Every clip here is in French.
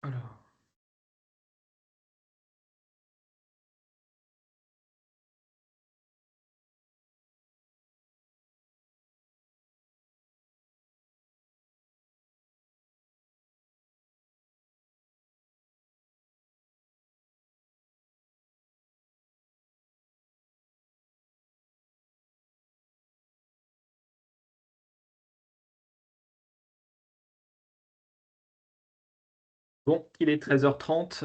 Alors. Bon, il est 13h30.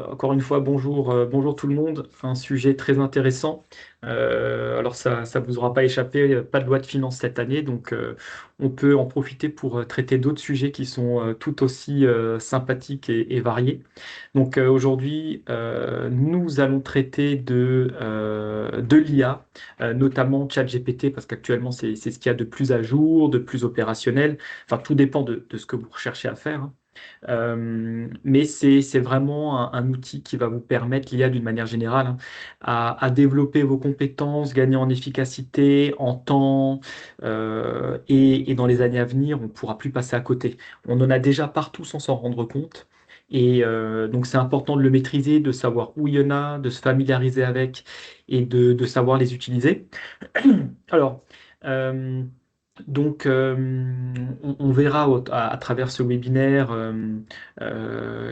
Encore une fois, bonjour, bonjour tout le monde. Un sujet très intéressant. Alors ça vous aura pas échappé, pas de loi de finances cette année, donc on peut en profiter pour traiter d'autres sujets qui sont tout aussi sympathiques et variés. Donc aujourd'hui, nous allons traiter de l'IA, notamment ChatGPT, parce qu'actuellement c'est ce qu'il y a de plus à jour, de plus opérationnel. Enfin, tout dépend de ce que vous recherchez à faire, hein. Mais c'est vraiment un outil qui va vous permettre, l'IA d'une manière générale, hein, à développer vos compétences, gagner en efficacité, en temps, et dans les années à venir, on ne pourra plus passer à côté. On en a déjà partout sans s'en rendre compte. Et donc c'est important de le maîtriser, de savoir où il y en a, de se familiariser avec et de savoir les utiliser. Alors, euh, on verra à travers ce webinaire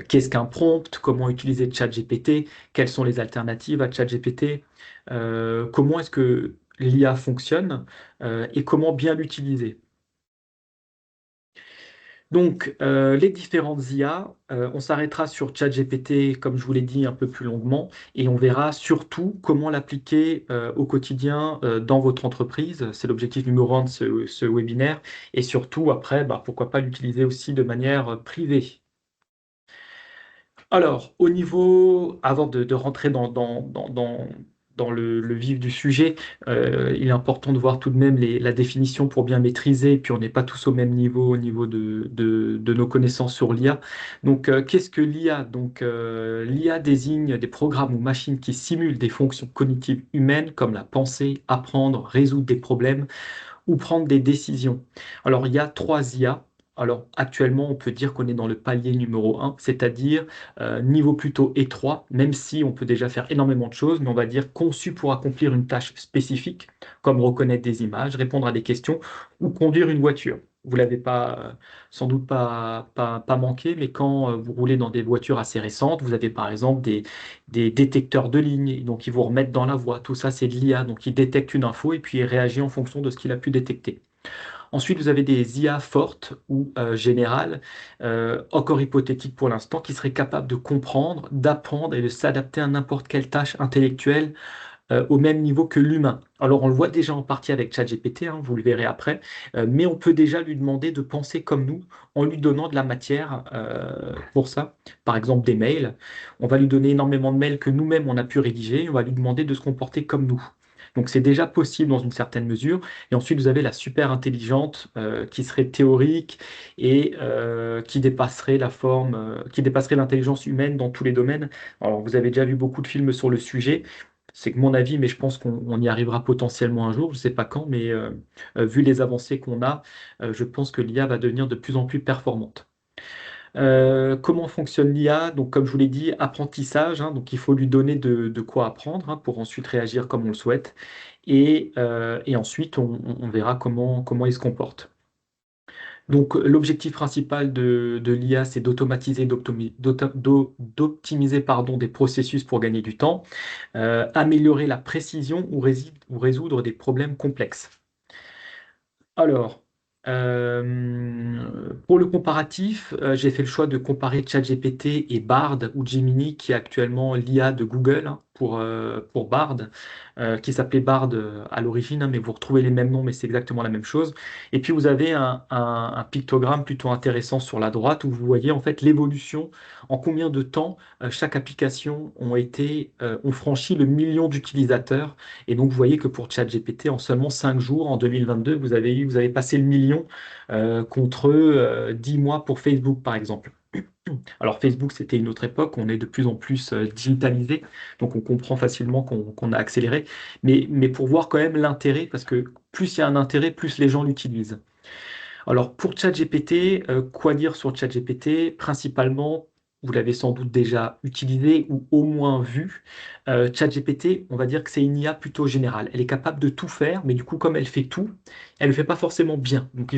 qu'est-ce qu'un prompt, comment utiliser ChatGPT, quelles sont les alternatives à ChatGPT, comment est-ce que l'IA fonctionne et comment bien l'utiliser. Donc, les différentes IA, on s'arrêtera sur ChatGPT, comme je vous l'ai dit, un peu plus longuement, et on verra surtout comment l'appliquer au quotidien dans votre entreprise. C'est l'objectif numéro un de ce webinaire. Et surtout, après, bah, pourquoi pas l'utiliser aussi de manière privée. Alors, au niveau, avant de rentrer dans le vif du sujet, il est important de voir tout de même la définition pour bien maîtriser, et puis on n'est pas tous au niveau de nos connaissances sur l'IA. Donc, qu'est-ce que l'IA? Donc, l'IA désigne des programmes ou machines qui simulent des fonctions cognitives humaines comme la pensée, apprendre, résoudre des problèmes ou prendre des décisions. Alors, il y a trois IA. Alors, actuellement, on peut dire qu'on est dans le palier numéro un, c'est-à-dire niveau plutôt étroit, même si on peut déjà faire énormément de choses, mais on va dire conçu pour accomplir une tâche spécifique, comme reconnaître des images, répondre à des questions ou conduire une voiture. Vous l'avez pas, sans doute pas manqué, mais quand vous roulez dans des voitures assez récentes, vous avez par exemple des détecteurs de lignes, donc ils vous remettent dans la voie. Tout ça, c'est de l'IA, donc il détecte une info et puis il réagit en fonction de ce qu'il a pu détecter. Ensuite, vous avez des IA fortes ou générales, encore hypothétiques pour l'instant, qui seraient capables de comprendre, d'apprendre et de s'adapter à n'importe quelle tâche intellectuelle au même niveau que l'humain. Alors, on le voit déjà en partie avec ChatGPT, hein, vous le verrez après, mais on peut déjà lui demander de penser comme nous en lui donnant de la matière pour ça. Par exemple, des mails. On va lui donner énormément de mails que nous-mêmes on a pu rédiger. On va lui demander de se comporter comme nous. Donc, c'est déjà possible dans une certaine mesure. Et ensuite, vous avez la super intelligente qui serait théorique et qui dépasserait la forme, qui dépasserait l'intelligence humaine dans tous les domaines. Alors, vous avez déjà vu beaucoup de films sur le sujet. C'est que mon avis, mais je pense qu'on y arrivera potentiellement un jour, je ne sais pas quand, mais vu les avancées qu'on a, je pense que l'IA va devenir de plus en plus performante. Comment fonctionne l'IA? Donc, comme je vous l'ai dit, apprentissage, hein, donc il faut lui donner de quoi apprendre hein, pour ensuite réagir comme on le souhaite. Et ensuite, on verra comment il se comporte. Donc, l'objectif principal de l'IA, c'est d'automatiser, d'optimiser pardon, des processus pour gagner du temps, améliorer la précision ou résoudre des problèmes complexes. Alors, pour le comparatif, j'ai fait le choix de comparer ChatGPT et Bard ou Gemini, qui est actuellement l'IA de Google hein, pour Bard, qui s'appelait Bard à l'origine, hein, mais vous retrouvez les mêmes noms, mais c'est exactement la même chose. Et puis vous avez un pictogramme plutôt intéressant sur la droite où vous voyez en fait l'évolution, en combien de temps chaque application ont franchi le million d'utilisateurs et donc, vous voyez que pour ChatGPT, en seulement 5 jours, en 2022, vous avez passé le million contre 10 mois pour Facebook, par exemple. Alors, Facebook, c'était une autre époque, on est de plus en plus digitalisé, donc on comprend facilement qu'on a accéléré, mais pour voir quand même l'intérêt, parce que plus il y a un intérêt, plus les gens l'utilisent. Alors pour ChatGPT, quoi dire sur ChatGPT? Principalement, vous l'avez sans doute déjà utilisé ou au moins vu. ChatGPT, on va dire que c'est une IA plutôt générale. Elle est capable de tout faire, mais du coup, comme elle fait tout, elle ne le fait pas forcément bien. Donc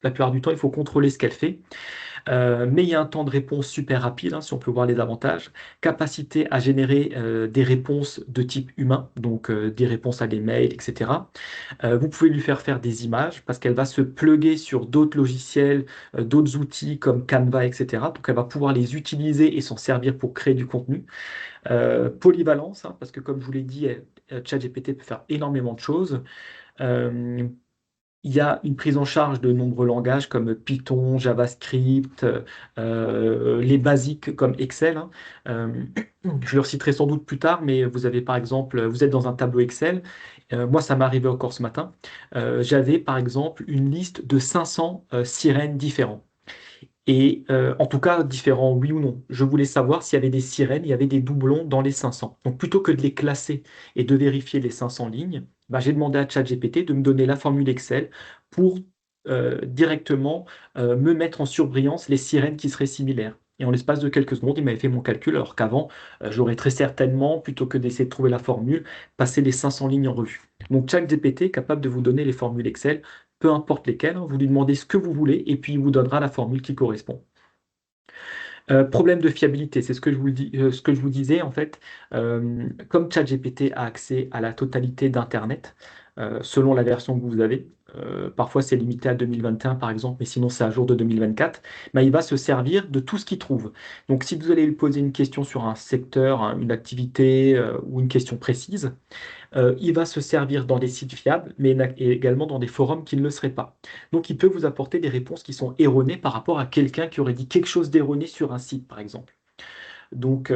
la plupart du temps, il faut contrôler ce qu'elle fait. Mais il y a un temps de réponse super rapide, hein, si on peut voir les avantages. Capacité à générer des réponses de type humain, donc des réponses à des mails, etc. Vous pouvez lui faire faire des images parce qu'elle va se plugger sur d'autres logiciels, d'autres outils comme Canva, etc. Donc elle va pouvoir les utiliser et s'en servir pour créer du contenu. Polyvalence, hein, parce que comme je vous l'ai dit, ChatGPT peut faire énormément de choses. Euh, il y a une prise en charge de nombreux langages comme Python, JavaScript, les basiques comme Excel, hein. Euh, je le reciterai sans doute plus tard, mais vous avez par exemple, vous êtes dans un tableau Excel. Moi, ça m'est arrivé encore ce matin. J'avais par exemple une liste de 500 sirènes différentes. Et en tout cas, différents, oui ou non. Je voulais savoir s'il y avait des sirènes, il y avait des doublons dans les 500. Donc plutôt que de les classer et de vérifier les 500 lignes, bah, j'ai demandé à ChatGPT de me donner la formule Excel pour directement me mettre en surbrillance les sirènes qui seraient similaires. Et en l'espace de quelques secondes, il m'avait fait mon calcul, alors qu'avant, j'aurais très certainement, plutôt que d'essayer de trouver la formule, passé les 500 lignes en revue. Donc ChatGPT est capable de vous donner les formules Excel peu importe lesquels, hein, vous lui demandez ce que vous voulez et puis il vous donnera la formule qui correspond. Problème de fiabilité, c'est ce que je vous dis, ce que je vous disais en fait. Comme ChatGPT a accès à la totalité d'Internet, selon la version que vous avez, parfois c'est limité à 2021 par exemple, mais sinon c'est à jour de 2024, bah, il va se servir de tout ce qu'il trouve. Donc si vous allez lui poser une question sur un secteur, hein, une activité ou une question précise, il va se servir dans des sites fiables, mais et également dans des forums qui ne le seraient pas. Donc, il peut vous apporter des réponses qui sont erronées par rapport à quelqu'un qui aurait dit quelque chose d'erroné sur un site, par exemple. Donc,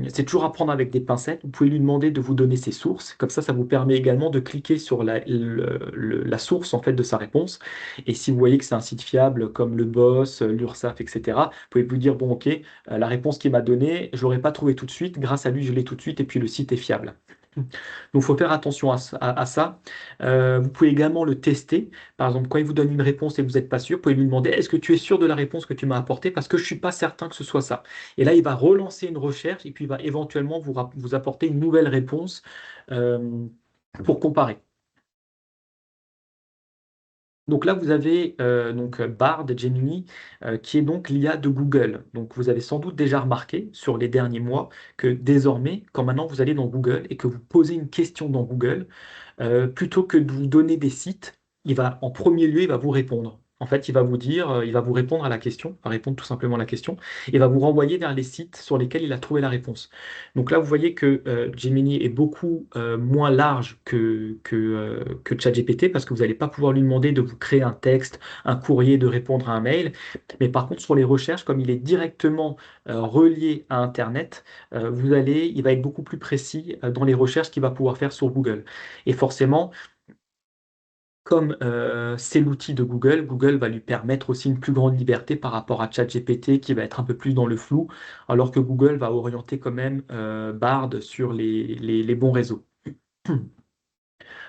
c'est toujours à prendre avec des pincettes. Vous pouvez lui demander de vous donner ses sources. Comme ça vous permet également de cliquer sur la source en fait de sa réponse. Et si vous voyez que c'est un site fiable comme le Boss, l'URSSAF, etc., vous pouvez vous dire, bon, ok, la réponse qu'il m'a donnée, je l'aurais pas trouvée tout de suite. Grâce à lui, je l'ai tout de suite. Et puis, le site est fiable. Donc, il faut faire attention à ça. Vous pouvez également le tester. Par exemple, quand il vous donne une réponse et vous n'êtes pas sûr, vous pouvez lui demander, est-ce que tu es sûr de la réponse que tu m'as apportée? Parce que je ne suis pas certain que ce soit ça. Et là, il va relancer une recherche et puis il va éventuellement vous apporter une nouvelle réponse euh, pour comparer. Donc là, vous avez Bard, Gemini, qui est donc l'IA de Google. Donc vous avez sans doute déjà remarqué sur les derniers mois que désormais, quand maintenant vous allez dans Google et que vous posez une question dans Google, plutôt que de vous donner des sites, en premier lieu, il va vous répondre. En fait, il va vous dire, il va vous répondre à la question, il va répondre tout simplement à la question, et va vous renvoyer vers les sites sur lesquels il a trouvé la réponse. Donc là, vous voyez que Gemini est beaucoup moins large que ChatGPT, parce que vous n'allez pas pouvoir lui demander de vous créer un texte, un courrier, de répondre à un mail. Mais par contre, sur les recherches, comme il est directement relié à Internet, il va être beaucoup plus précis dans les recherches qu'il va pouvoir faire sur Google. Et forcément, comme c'est l'outil de Google, Google va lui permettre aussi une plus grande liberté par rapport à ChatGPT qui va être un peu plus dans le flou, alors que Google va orienter quand même Bard sur les bons réseaux.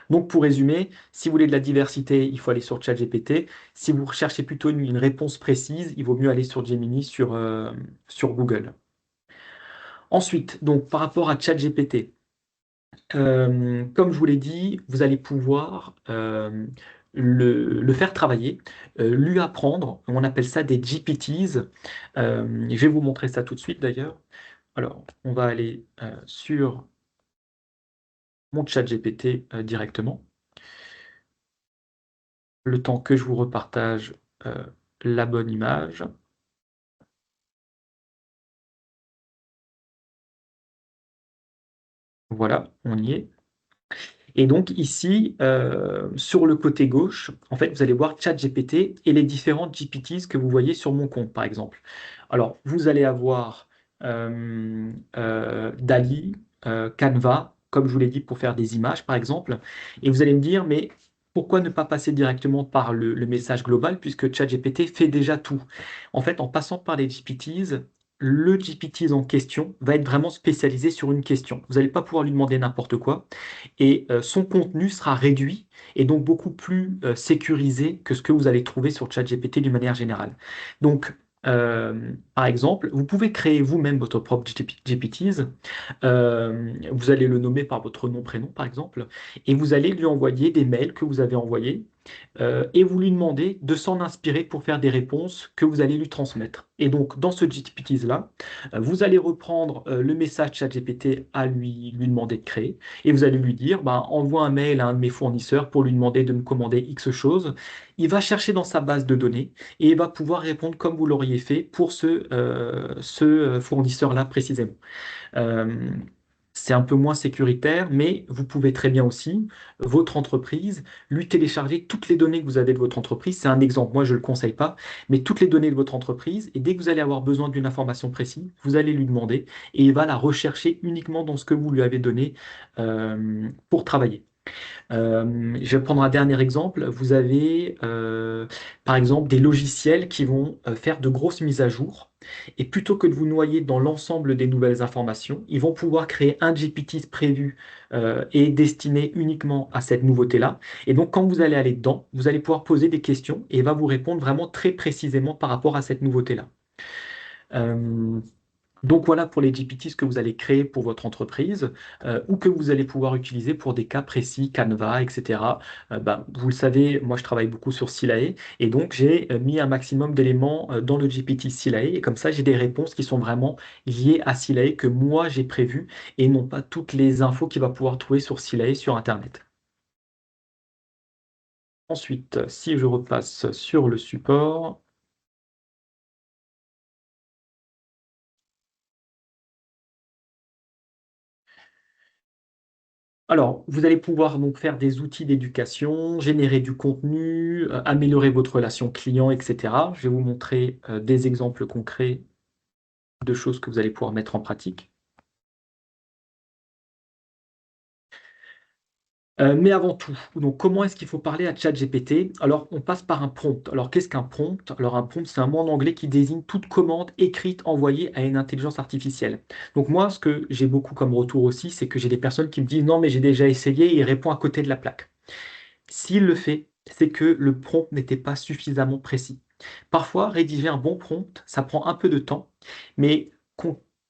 Donc pour résumer, si vous voulez de la diversité, il faut aller sur ChatGPT. Si vous recherchez plutôt une réponse précise, il vaut mieux aller sur Gemini, sur Google. Ensuite, donc par rapport à ChatGPT, comme je vous l'ai dit, vous allez pouvoir le faire travailler, lui apprendre. On appelle ça des GPTs. Je vais vous montrer ça tout de suite d'ailleurs. Alors, on va aller sur mon chat GPT directement. Le temps que je vous repartage euh, la bonne image. Voilà, on y est. Et donc ici, sur le côté gauche, en fait, vous allez voir ChatGPT et les différentes GPTs que vous voyez sur mon compte, par exemple. Alors, vous allez avoir Dali, Canva, comme je vous l'ai dit, pour faire des images, par exemple. Et vous allez me dire, mais pourquoi ne pas passer directement par le message global, puisque ChatGPT fait déjà tout? En fait, en passant par les GPTs, le GPT en question va être vraiment spécialisé sur une question. Vous n'allez pas pouvoir lui demander n'importe quoi et son contenu sera réduit et donc beaucoup plus sécurisé que ce que vous allez trouver sur ChatGPT d'une manière générale. Donc, par exemple, vous pouvez créer vous-même votre propre GPTs. Vous allez le nommer par votre nom, prénom, par exemple, et vous allez lui envoyer des mails que vous avez envoyés et vous lui demandez de s'en inspirer pour faire des réponses que vous allez lui transmettre. Et donc, dans ce GPTs-là, vous allez reprendre le message ChatGPT à lui demander de créer, et vous allez lui dire, bah, envoie un mail à un de mes fournisseurs pour lui demander de me commander X chose. Il va chercher dans sa base de données et il va pouvoir répondre comme vous l'auriez fait pour ce fournisseur-là précisément. Euh, c'est un peu moins sécuritaire, mais vous pouvez très bien aussi, votre entreprise, lui télécharger toutes les données que vous avez de votre entreprise. C'est un exemple, moi je ne le conseille pas, mais toutes les données de votre entreprise, et dès que vous allez avoir besoin d'une information précise, vous allez lui demander, et il va la rechercher uniquement dans ce que vous lui avez donné pour travailler. Je vais prendre un dernier exemple. Vous avez, par exemple, des logiciels qui vont faire de grosses mises à jour. Et plutôt que de vous noyer dans l'ensemble des nouvelles informations, ils vont pouvoir créer un GPT prévu et destiné uniquement à cette nouveauté-là. Et donc, quand vous allez aller dedans, vous allez pouvoir poser des questions et il va vous répondre vraiment très précisément par rapport à cette nouveauté-là. Euh, donc voilà pour les GPTs que vous allez créer pour votre entreprise ou que vous allez pouvoir utiliser pour des cas précis, Canva, etc. Vous le savez, moi je travaille beaucoup sur Silae et donc j'ai mis un maximum d'éléments dans le GPT Silae et comme ça j'ai des réponses qui sont vraiment liées à Silae que moi j'ai prévues et non pas toutes les infos qu'il va pouvoir trouver sur Silae sur Internet. Ensuite, si je repasse sur le support, alors, vous allez pouvoir donc faire des outils d'éducation, générer du contenu, améliorer votre relation client, etc. Je vais vous montrer des exemples concrets de choses que vous allez pouvoir mettre en pratique. Mais avant tout, donc comment est-ce qu'il faut parler à ChatGPT? Alors, on passe par un prompt. Alors, qu'est-ce qu'un prompt? Alors, un prompt, c'est un mot en anglais qui désigne toute commande écrite envoyée à une intelligence artificielle. Donc, moi, ce que j'ai beaucoup comme retour aussi, c'est que j'ai des personnes qui me disent non, mais j'ai déjà essayé, et il répond à côté de la plaque. S'il le fait, c'est que le prompt n'était pas suffisamment précis. Parfois, rédiger un bon prompt, ça prend un peu de temps, mais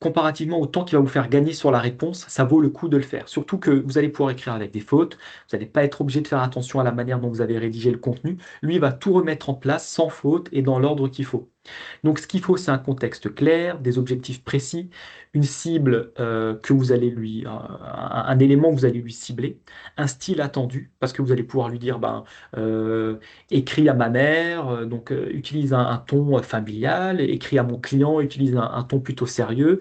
comparativement au temps qu'il va vous faire gagner sur la réponse, ça vaut le coup de le faire. Surtout que vous allez pouvoir écrire avec des fautes, vous n'allez pas être obligé de faire attention à la manière dont vous avez rédigé le contenu. Lui, il va tout remettre en place sans faute et dans l'ordre qu'il faut. Donc, ce qu'il faut, c'est un contexte clair, des objectifs précis, une cible que vous allez un élément que vous allez lui cibler, un style attendu, parce que vous allez pouvoir lui dire, écris à ma mère, utilise un ton familial, écris à mon client, utilise un ton plutôt sérieux.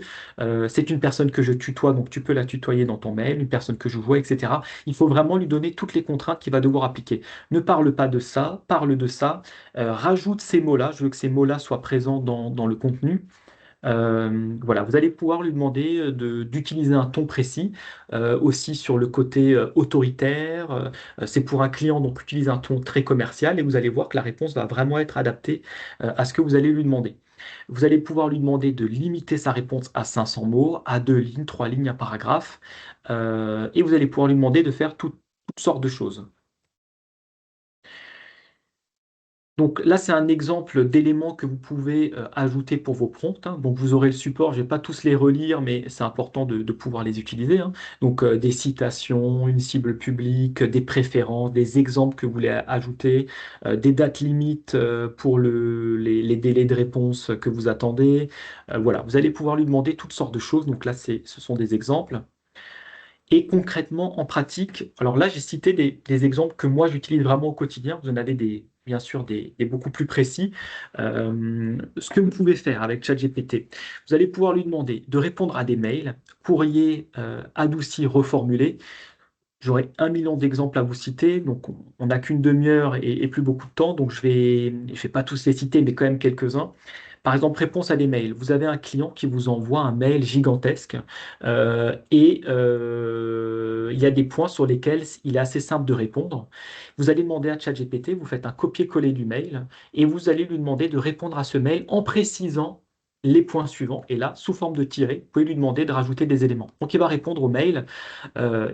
C'est une personne que je tutoie, donc tu peux la tutoyer dans ton mail, une personne que je vois, etc. Il faut vraiment lui donner toutes les contraintes qu'il va devoir appliquer. Ne parle pas de ça, parle de ça. Rajoute ces mots-là, je veux que ces mots-là soient présents dans le contenu. Voilà, vous allez pouvoir lui demander d'utiliser un ton précis, aussi sur le côté autoritaire. C'est pour un client, donc utilise un ton très commercial et vous allez voir que la réponse va vraiment être adaptée à ce que vous allez lui demander. Vous allez pouvoir lui demander de limiter sa réponse à 500 mots, à 2 lignes, 3 lignes, un paragraphe, et vous allez pouvoir lui demander de faire toutes sortes de choses. Donc là, c'est un exemple d'éléments que vous pouvez ajouter pour vos prompts, hein. Donc vous aurez le support, je ne vais pas tous les relire, mais c'est important de pouvoir les utiliser, hein. Donc des citations, une cible publique, des préférences, des exemples que vous voulez ajouter, des dates limites pour les délais de réponse que vous attendez. Voilà, vous allez pouvoir lui demander toutes sortes de choses. Donc là, ce sont des exemples. Et concrètement, en pratique, alors là, j'ai cité des exemples que moi, j'utilise vraiment au quotidien. Vous en avez bien sûr des beaucoup plus précis. Ce que vous pouvez faire avec ChatGPT, vous allez pouvoir lui demander de répondre à des mails, courrier adouci, reformulé. J'aurais 1 million d'exemples à vous citer, donc on n'a qu'une demi-heure et plus beaucoup de temps, donc je vais pas tous les citer, mais quand même quelques-uns. Par exemple, réponse à des mails. Vous avez un client qui vous envoie un mail gigantesque il y a des points sur lesquels il est assez simple de répondre. Vous allez demander à ChatGPT, vous faites un copier-coller du mail et vous allez lui demander de répondre à ce mail en précisant les points suivants. Et là, sous forme de tiret, vous pouvez lui demander de rajouter des éléments. Donc, il va répondre au mail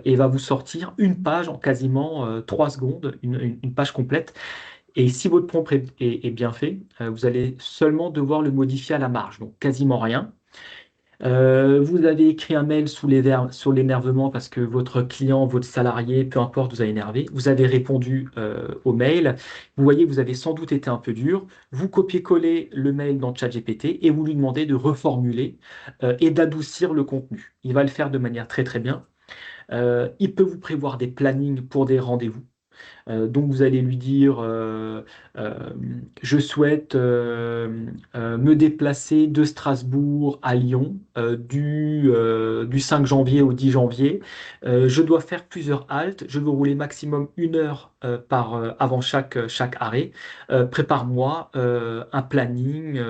et va vous sortir une page en quasiment 3 secondes, une page complète. Et si votre prompt est bien fait, vous allez seulement devoir le modifier à la marge, donc quasiment rien. Vous avez écrit un mail sous l'énervement parce que votre client, votre salarié, peu importe, vous a énervé. Vous avez répondu au mail. Vous voyez, vous avez sans doute été un peu dur. Vous copiez-collez le mail dans ChatGPT et vous lui demandez de reformuler et d'adoucir le contenu. Il va le faire de manière très très bien. Il peut vous prévoir des plannings pour des rendez-vous. Donc vous allez lui dire, euh, je souhaite me déplacer de Strasbourg à Lyon du 5 janvier au 10 janvier. Je dois faire plusieurs haltes. Je veux rouler maximum 1 heure avant chaque arrêt. Prépare-moi un planning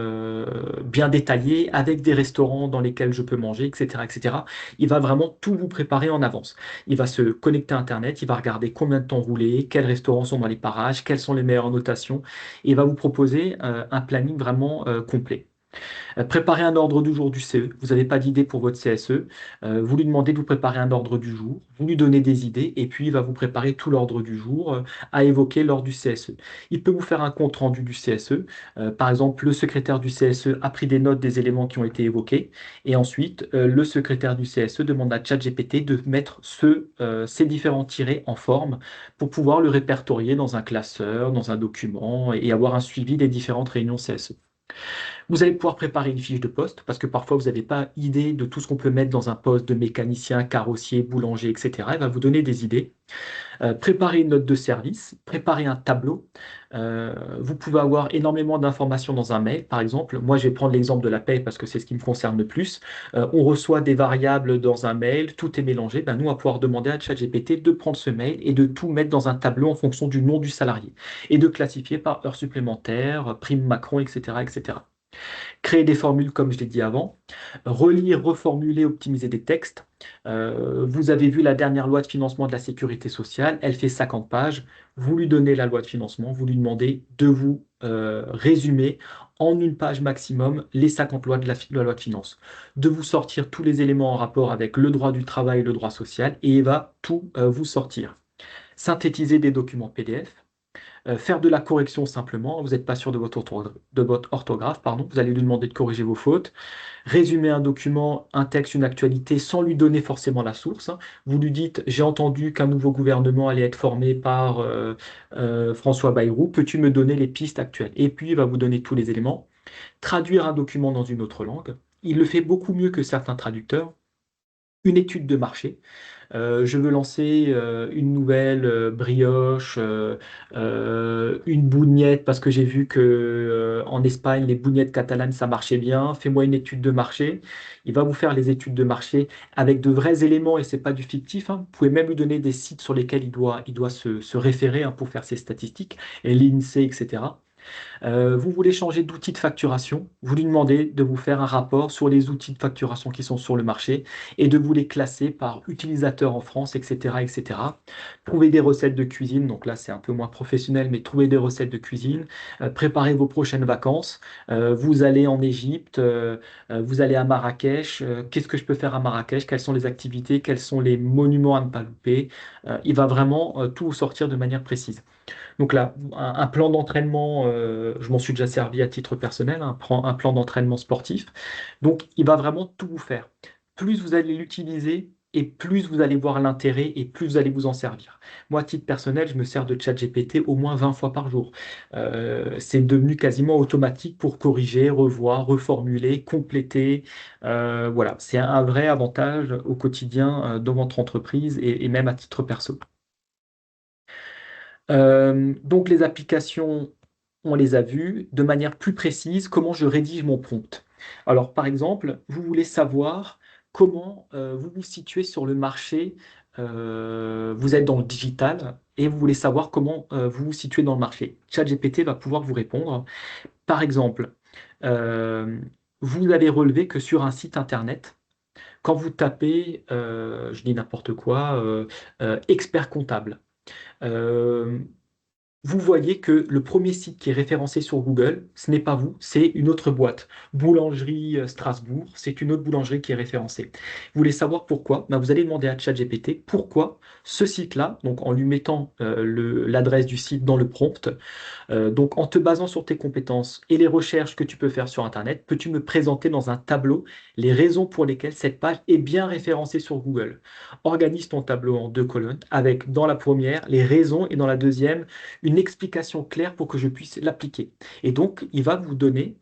bien détaillé avec des restaurants dans lesquels je peux manger, etc., etc. Il va vraiment tout vous préparer en avance. Il va se connecter à Internet, il va regarder combien de temps rouler, quels restaurants sont dans les parages, quelles sont les meilleures notations, et il va vous proposer un planning vraiment complet. Préparez un ordre du jour du CE. Vous n'avez pas d'idée pour votre CSE. Vous lui demandez de vous préparer un ordre du jour. Vous lui donnez des idées et puis il va vous préparer tout l'ordre du jour à évoquer lors du CSE. Il peut vous faire un compte rendu du CSE. Par exemple, le secrétaire du CSE a pris des notes des éléments qui ont été évoqués. Et ensuite, le secrétaire du CSE demande à ChatGPT de mettre ces différents tirets en forme pour pouvoir le répertorier dans un classeur, dans un document et avoir un suivi des différentes réunions CSE. Vous allez pouvoir préparer une fiche de poste parce que parfois vous n'avez pas idée de tout ce qu'on peut mettre dans un poste de mécanicien, carrossier, boulanger, etc. Il va vous donner des idées. Préparer une note de service, préparer un tableau. Vous pouvez avoir énormément d'informations dans un mail. Par exemple, moi je vais prendre l'exemple de la paie parce que c'est ce qui me concerne le plus. On reçoit des variables dans un mail, tout est mélangé. Ben, nous, on va pouvoir demander à ChatGPT de prendre ce mail et de tout mettre dans un tableau en fonction du nom du salarié et de classifier par heure supplémentaire, prime Macron, etc., etc. Créer des formules comme je l'ai dit avant, relire, reformuler, optimiser des textes. Vous avez vu la dernière loi de financement de la sécurité sociale, elle fait 50 pages. Vous lui donnez la loi de financement, vous lui demandez de vous résumer en une page maximum les 50 lois de la loi de finances, de vous sortir tous les éléments en rapport avec le droit du travail et le droit social, et il va tout vous sortir. Synthétiser des documents PDF, faire de la correction simplement, vous n'êtes pas sûr de votre orthographe, pardon, vous allez lui demander de corriger vos fautes, résumer un document, un texte, une actualité sans lui donner forcément la source. Vous lui dites, j'ai entendu qu'un nouveau gouvernement allait être formé par François Bayrou, peux-tu me donner les pistes actuelles? Et puis il va vous donner tous les éléments. Traduire un document dans une autre langue. Il le fait beaucoup mieux que certains traducteurs. Une étude de marché. Je veux lancer une nouvelle brioche, une bougnette, parce que j'ai vu que en Espagne, les bougnettes catalanes, ça marchait bien. Fais-moi une étude de marché. Il va vous faire les études de marché avec de vrais éléments et c'est pas du fictif, hein. Vous pouvez même lui donner des sites sur lesquels il doit se référer hein, pour faire ses statistiques, et l'INSEE, etc. Vous voulez changer d'outil de facturation, vous lui demandez de vous faire un rapport sur les outils de facturation qui sont sur le marché et de vous les classer par utilisateur en France, etc., etc. Trouver des recettes de cuisine, donc là c'est un peu moins professionnel, mais trouver des recettes de cuisine, préparer vos prochaines vacances. Vous allez en Égypte, vous allez à Marrakech. Qu'est-ce que je peux faire à Marrakech? Quelles sont les activités? Quels sont les monuments à ne pas louper? Il va vraiment tout sortir de manière précise. Donc là, un plan d'entraînement, je m'en suis déjà servi à titre personnel, un plan d'entraînement sportif. Donc, il va vraiment tout vous faire. Plus vous allez l'utiliser et plus vous allez voir l'intérêt et plus vous allez vous en servir. Moi, à titre personnel, je me sers de ChatGPT au moins 20 fois par jour. C'est devenu quasiment automatique pour corriger, revoir, reformuler, compléter. Voilà, c'est un vrai avantage au quotidien dans votre entreprise et même à titre perso. Donc les applications, on les a vues. De manière plus précise, comment je rédige mon prompt. Alors par exemple, vous voulez savoir comment vous vous situez sur le marché. Vous êtes dans le digital et vous voulez savoir comment vous vous situez dans le marché. ChatGPT va pouvoir vous répondre. Par exemple, euh, vous avez relevé que sur un site internet, quand vous tapez, je dis n'importe quoi, expert comptable. euh, vous voyez que le premier site qui est référencé sur Google, ce n'est pas vous, c'est une autre boîte. Boulangerie Strasbourg, c'est une autre boulangerie qui est référencée. Vous voulez savoir pourquoi? Ben, vous allez demander à ChatGPT pourquoi ce site-là, donc en lui mettant l'adresse du site dans le prompt, donc, en te basant sur tes compétences et les recherches que tu peux faire sur Internet, peux-tu me présenter dans un tableau les raisons pour lesquelles cette page est bien référencée sur Google? Organise ton tableau en deux colonnes avec, dans la première, les raisons et dans la deuxième, une explication claire pour que je puisse l'appliquer. Et donc, il va vous donner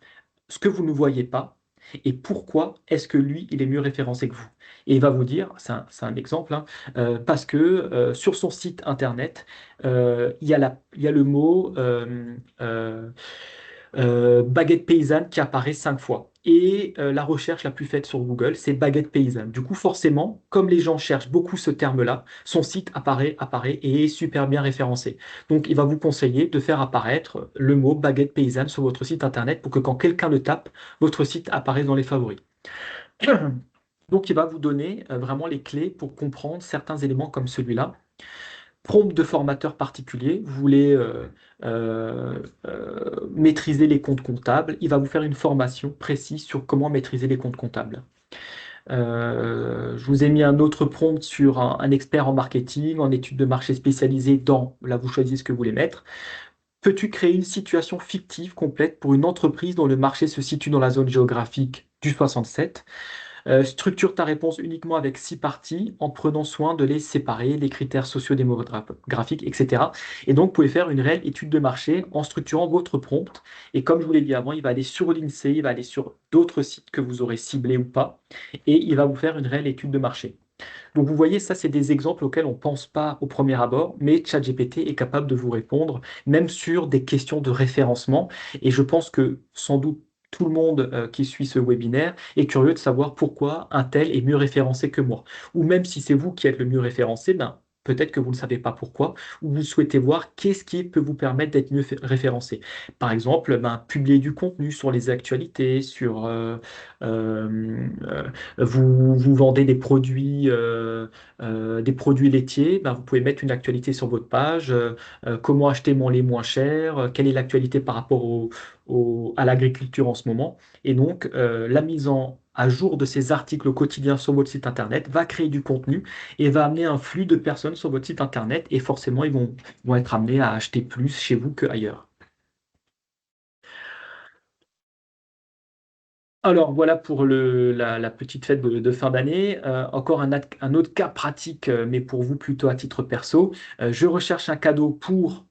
ce que vous ne voyez pas et pourquoi est-ce que lui, il est mieux référencé que vous. Et il va vous dire, c'est un exemple, hein, parce que sur son site internet, il y a le mot baguette paysanne qui apparaît 5 fois. Et la recherche la plus faite sur Google, c'est baguette paysanne. Du coup, forcément, comme les gens cherchent beaucoup ce terme-là, son site apparaît et est super bien référencé. Donc, il va vous conseiller de faire apparaître le mot baguette paysanne sur votre site internet pour que quand quelqu'un le tape, votre site apparaisse dans les favoris. Donc, il va vous donner vraiment les clés pour comprendre certains éléments comme celui-là. Prompt de formateur particulier, vous voulez maîtriser les comptes comptables, il va vous faire une formation précise sur comment maîtriser les comptes comptables. Je vous ai mis un autre prompt sur un expert en marketing, en études de marché spécialisées dans, là vous choisissez ce que vous voulez mettre. Peux-tu créer une situation fictive complète pour une entreprise dont le marché se situe dans la zone géographique du 67? Structure ta réponse uniquement avec 6 parties en prenant soin de les séparer, les critères sociodémographiques, etc. Et donc, vous pouvez faire une réelle étude de marché en structurant votre prompt. Et comme je vous l'ai dit avant, il va aller sur l'INSEE, il va aller sur d'autres sites que vous aurez ciblés ou pas, et il va vous faire une réelle étude de marché. Donc, vous voyez, ça, c'est des exemples auxquels on ne pense pas au premier abord, mais ChatGPT est capable de vous répondre, même sur des questions de référencement. Et je pense que sans doute tout le monde qui suit ce webinaire est curieux de savoir pourquoi un tel est mieux référencé que moi. Ou même si c'est vous qui êtes le mieux référencé, ben, peut-être que vous ne savez pas pourquoi, ou vous souhaitez voir qu'est-ce qui peut vous permettre d'être mieux référencé. Par exemple, ben, publier du contenu sur les actualités, sur euh, vous vendez des produits laitiers, ben, vous pouvez mettre une actualité sur votre page. Comment acheter mon lait moins cher? Quelle est l'actualité par rapport à l'agriculture en ce moment? Et donc, la mise à jour de ces articles au quotidien sur votre site internet va créer du contenu et va amener un flux de personnes sur votre site internet et forcément, vont être amenés à acheter plus chez vous qu'ailleurs. Alors voilà pour la petite fête de fin d'année. Encore un autre cas pratique, mais pour vous plutôt à titre perso. Je recherche un cadeau pour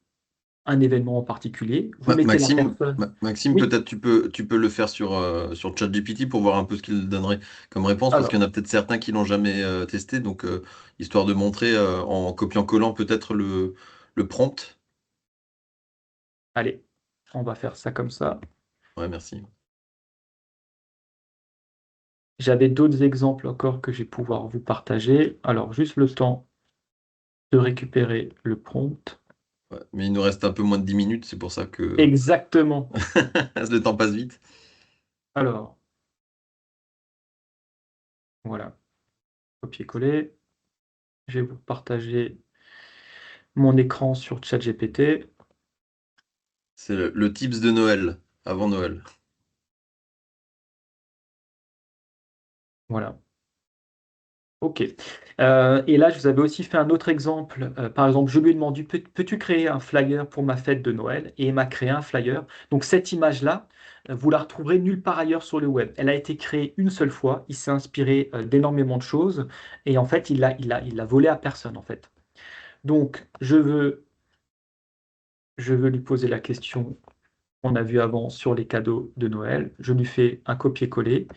un événement en particulier. Vous mettez la personne. Maxime, Oui, peut-être tu peux le faire sur ChatGPT pour voir un peu ce qu'il donnerait comme réponse, parce qu'il y alors, en a peut-être certains qui l'ont jamais testé, donc histoire de montrer en copiant-collant peut-être le prompt. allez, on va faire ça comme ça. Ouais, merci. J'avais d'autres exemples encore que je vais pouvoir vous partager. Alors, juste le temps de récupérer le prompt. Ouais. Mais il nous reste un peu moins de 10 minutes, c'est pour ça que Exactement. le temps passe vite. Alors, voilà, copier-coller. Je vais vous partager mon écran sur ChatGPT. C'est le tips de Noël, avant Noël. Voilà. Ok. Et là, je vous avais aussi fait un autre exemple. Par exemple, je lui ai demandé, peux-tu créer un flyer pour ma fête de Noël? Et il m'a créé un flyer. Donc, cette image-là, vous la retrouverez nulle part ailleurs sur le web. Elle a été créée une seule fois. Il s'est inspiré d'énormément de choses. Et en fait, il l'a volé à personne, en fait. Donc, je veux lui poser la question qu'on a vue avant sur les cadeaux de Noël. Je lui fais un copier-coller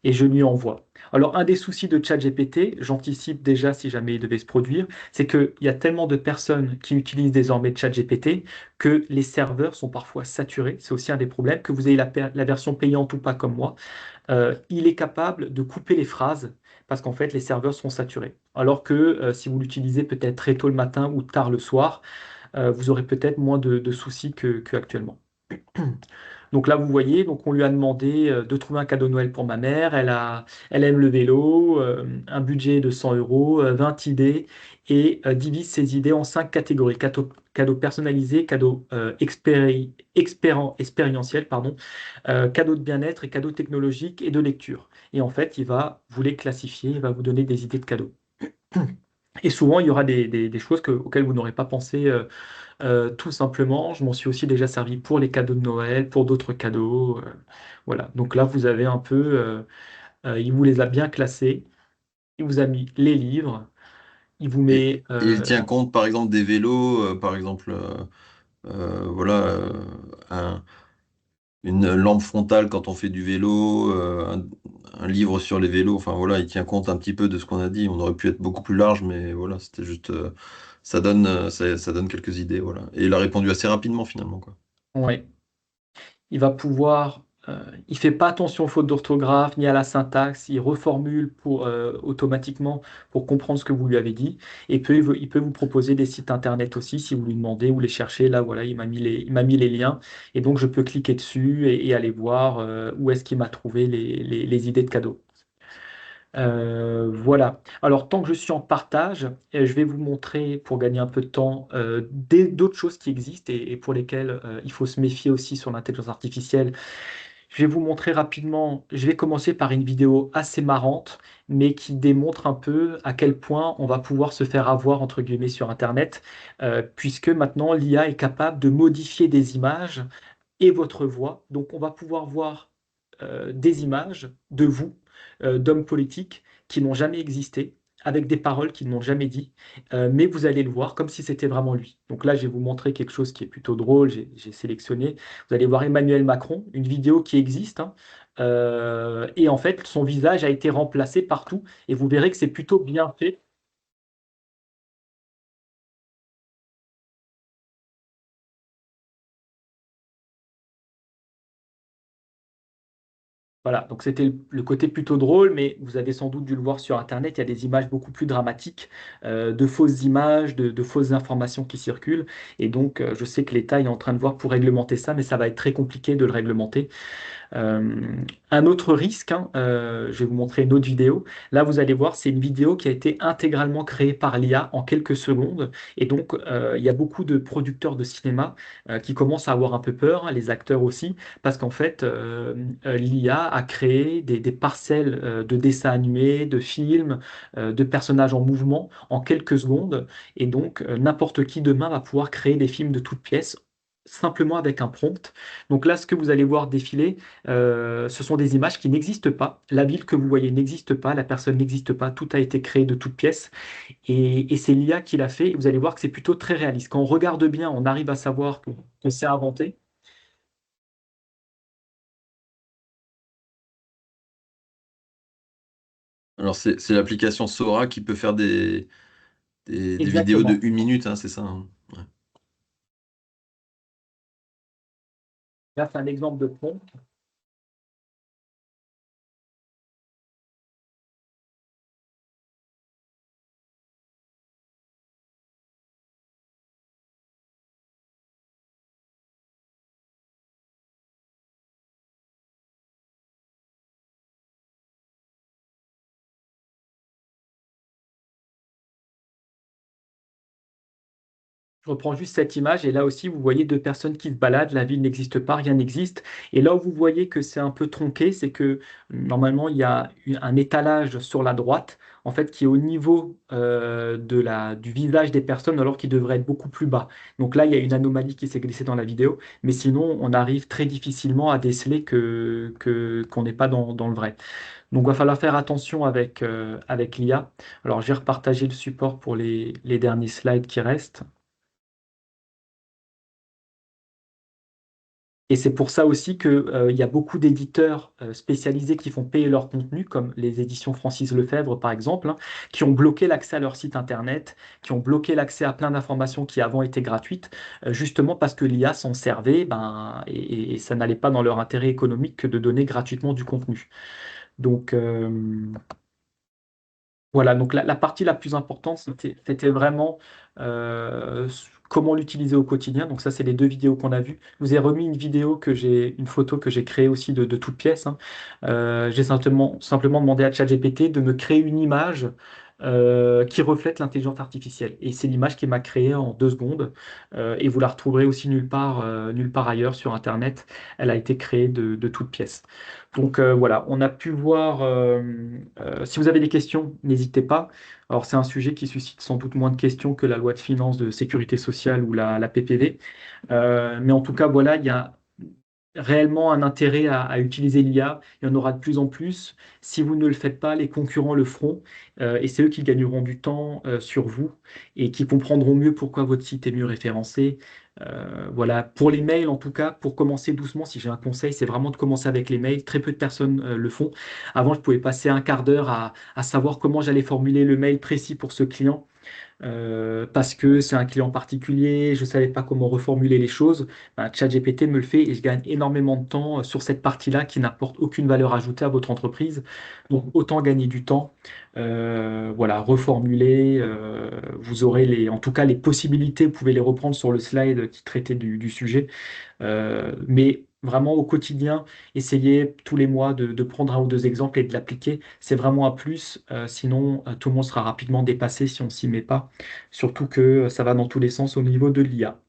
et je lui envoie. Alors, un des soucis de ChatGPT, j'anticipe déjà si jamais il devait se produire, c'est qu'il y a tellement de personnes qui utilisent désormais ChatGPT que les serveurs sont parfois saturés. C'est aussi un des problèmes, que vous ayez la version payante ou pas comme moi. Il est capable de couper les phrases parce qu'en fait, les serveurs sont saturés. Alors que si vous l'utilisez peut-être très tôt le matin ou tard le soir, vous aurez peut-être moins de soucis que actuellement. Donc là, vous voyez, donc on lui a demandé de trouver un cadeau de Noël pour ma mère. Elle aime le vélo, un budget de 100 euros, 20 idées, et divise ses idées en 5 catégories. Cadeaux personnalisés, cadeaux expérientiels, pardon, cadeaux de bien-être et cadeaux technologiques et de lecture. Et en fait, il va vous les classifier, il va vous donner des idées de cadeaux. Et souvent, il y aura des choses auxquelles vous n'aurez pas pensé tout simplement. Je m'en suis aussi déjà servi pour les cadeaux de Noël, pour d'autres cadeaux. Voilà. Donc là, vous avez un peu, il vous les a bien classés. Il vous a mis les livres. Il vous met, Et il tient compte, par exemple, des vélos, par exemple, voilà, une lampe frontale quand on fait du vélo, un livre sur les vélos. Enfin voilà, il tient compte un petit peu de ce qu'on a dit. On aurait pu être beaucoup plus large, mais voilà, c'était juste, ça donne quelques idées, voilà. Et il a répondu assez rapidement finalement, quoi. ouais, il va pouvoir, il fait pas attention aux fautes d'orthographe ni à la syntaxe. Il reformule automatiquement pour comprendre ce que vous lui avez dit. Et puis, il peut vous proposer des sites internet aussi si vous lui demandez où les chercher. Là, voilà, il m'a mis les liens. Et donc, je peux cliquer dessus et aller voir où est-ce qu'il m'a trouvé les idées de cadeaux. Voilà. Alors, tant que je suis en partage, je vais vous montrer, pour gagner un peu de temps, d'autres choses qui existent et pour lesquelles il faut se méfier aussi sur l'intelligence artificielle. Je vais vous montrer rapidement, je vais commencer par une vidéo assez marrante, mais qui démontre un peu à quel point on va pouvoir se faire avoir, entre guillemets, sur Internet, puisque maintenant l'IA est capable de modifier des images et votre voix. Donc, on va pouvoir voir des images de vous, d'hommes politiques qui n'ont jamais existé, avec des paroles qu'ils n'ont jamais dit, mais vous allez le voir comme si c'était vraiment lui. Donc là, je vais vous montrer quelque chose qui est plutôt drôle, j'ai sélectionné. Vous allez voir Emmanuel Macron, une vidéo qui existe, hein, et en fait, son visage a été remplacé partout, et vous verrez que c'est plutôt bien fait. Voilà, donc c'était le côté plutôt drôle, mais vous avez sans doute dû le voir sur Internet, il y a des images beaucoup plus dramatiques, de fausses images, de fausses informations qui circulent. Et donc, je sais que l'État est en train de voir pour réglementer ça, mais ça va être très compliqué de le réglementer. Euh, un autre risque, hein, je vais vous montrer une autre vidéo. Là, vous allez voir, c'est une vidéo qui a été intégralement créée par l'IA en quelques secondes. Et donc, il y a beaucoup de producteurs de cinéma qui commencent à avoir un peu peur, hein, les acteurs aussi, parce qu'en fait, l'IA a créé des parcelles de dessins animés, de films, de personnages en mouvement en quelques secondes. Et donc, n'importe qui demain va pouvoir créer des films de toutes pièces simplement avec un prompt. Donc là, ce que vous allez voir défiler, ce sont des images qui n'existent pas. La ville que vous voyez n'existe pas, la personne n'existe pas, tout a été créé de toutes pièces. Et c'est l'IA qui l'a fait. Et vous allez voir que c'est plutôt très réaliste. Quand on regarde bien, on arrive à savoir que c'est inventé. Alors c'est l'application Sora qui peut faire des vidéos de Exactement. 1 minute, hein, c'est ça, hein. Ouais. Là, c'est un exemple de prompt. Je reprends juste cette image et là aussi, vous voyez deux personnes qui se baladent, la ville n'existe pas, rien n'existe. Et là où vous voyez que c'est un peu tronqué, c'est que normalement, il y a un étalage sur la droite, en fait, qui est au niveau du visage des personnes, alors qu'il devrait être beaucoup plus bas. Donc là, il y a une anomalie qui s'est glissée dans la vidéo, mais sinon, on arrive très difficilement à déceler qu'on n'est pas dans le vrai. Donc, il va falloir faire attention avec l'IA. Alors, j'ai repartagé le support pour les derniers slides qui restent. Et c'est pour ça aussi que, il y a beaucoup d'éditeurs spécialisés qui font payer leur contenu, comme les éditions Francis Lefebvre par exemple, hein, qui ont bloqué l'accès à leur site internet, qui ont bloqué l'accès à plein d'informations qui avant étaient gratuites, justement parce que l'IA s'en servait, ben, et ça n'allait pas dans leur intérêt économique que de donner gratuitement du contenu. Donc, Voilà, donc la partie la plus importante, c'était vraiment comment l'utiliser au quotidien. Donc ça, c'est les deux vidéos qu'on a vues. Je vous ai remis une photo que j'ai créée aussi de toute pièce, hein. J'ai simplement demandé à ChatGPT de me créer une image qui reflète l'intelligence artificielle. Et c'est l'image qui m'a créée en 2 secondes. Et vous la retrouverez aussi nulle part ailleurs sur Internet. Elle a été créée de toute pièce. Donc voilà, on a pu voir. Si vous avez des questions, n'hésitez pas. Alors c'est un sujet qui suscite sans doute moins de questions que la loi de finances de sécurité sociale ou la PPV. Mais en tout cas, voilà, il y a réellement un intérêt à utiliser l'IA. Il y en aura de plus en plus. Si vous ne le faites pas, les concurrents le feront. Et c'est eux qui gagneront du temps sur vous et qui comprendront mieux pourquoi votre site est mieux référencé. Voilà, pour les mails en tout cas, pour commencer doucement, si j'ai un conseil, c'est vraiment de commencer avec les mails. Très peu de personnes le font. Avant, je pouvais passer un quart d'heure à savoir comment j'allais formuler le mail précis pour ce client parce que c'est un client particulier, je ne savais pas comment reformuler les choses. Ben, ChatGPT me le fait et je gagne énormément de temps sur cette partie-là qui n'apporte aucune valeur ajoutée à votre entreprise. Donc autant gagner du temps. Voilà, reformuler. Vous aurez en tout cas les possibilités, vous pouvez les reprendre sur le slide qui traitait du sujet. Mais vraiment au quotidien, essayez tous les mois de prendre un ou deux exemples et de l'appliquer. C'est vraiment un plus. Sinon, tout le monde sera rapidement dépassé si on s'y met pas. Surtout que ça va dans tous les sens au niveau de l'IA.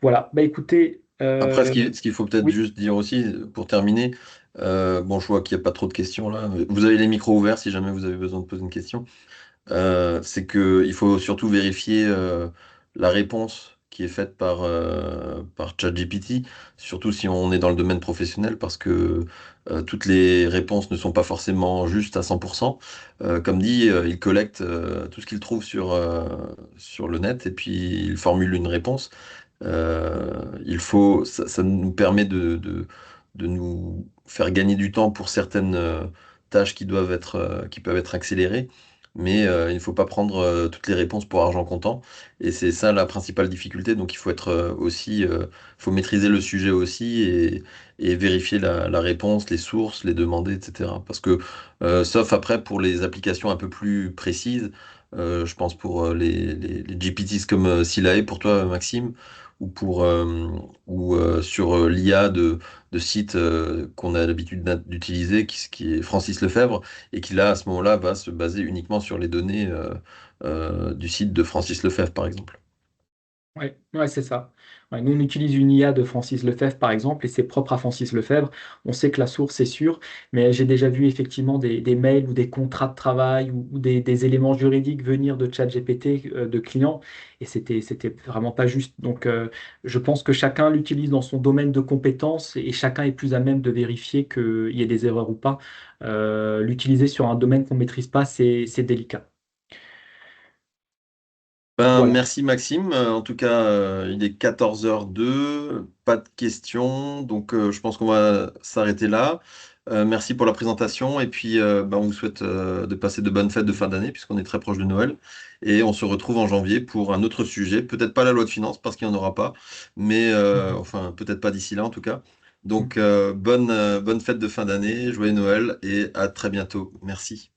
Voilà. Bah écoutez, Après, ce qu'il faut peut-être oui. juste dire aussi, pour terminer, bon, je vois qu'il n'y a pas trop de questions là. Vous avez les micros ouverts si jamais vous avez besoin de poser une question. C'est que il faut surtout vérifier la réponse qui est faite par ChatGPT, surtout si on est dans le domaine professionnel, parce que toutes les réponses ne sont pas forcément justes à 100%. Comme dit, il collecte tout ce qu'il trouve sur le net et puis il formule une réponse. Ça nous permet de nous faire gagner du temps pour certaines tâches qui peuvent être accélérées, mais il ne faut pas prendre toutes les réponses pour argent comptant, et c'est ça la principale difficulté. Donc il faut être faut maîtriser le sujet aussi et vérifier la réponse, les sources, les demander, etc. Parce que, sauf après pour les applications un peu plus précises, je pense pour les GPTs comme Silae pour toi, Maxime, ou sur l'IA de sites qu'on a l'habitude d'utiliser, qui est Francis Lefebvre, et qui là, à ce moment-là, va se baser uniquement sur les données du site de Francis Lefebvre, par exemple. Ouais, ouais, c'est ça. Ouais, nous, on utilise une IA de Francis Lefebvre, par exemple, et c'est propre à Francis Lefebvre. On sait que la source est sûre, mais j'ai déjà vu effectivement des mails ou des contrats de travail ou des éléments juridiques venir de ChatGPT, de clients, et c'était vraiment pas juste. Donc, je pense que chacun l'utilise dans son domaine de compétences et chacun est plus à même de vérifier qu'il y ait des erreurs ou pas. L'utiliser sur un domaine qu'on maîtrise pas, c'est délicat. Ben, Voilà. merci Maxime. En tout cas, il est 14h02, pas de questions, donc je pense qu'on va s'arrêter là. Merci pour la présentation et puis ben, on vous souhaite de passer de bonnes fêtes de fin d'année puisqu'on est très proche de Noël, et on se retrouve en janvier pour un autre sujet, peut-être pas la loi de finances parce qu'il n'y en aura pas, mais enfin peut-être pas d'ici là en tout cas. Donc bonne fête de fin d'année, joyeux Noël et à très bientôt. Merci.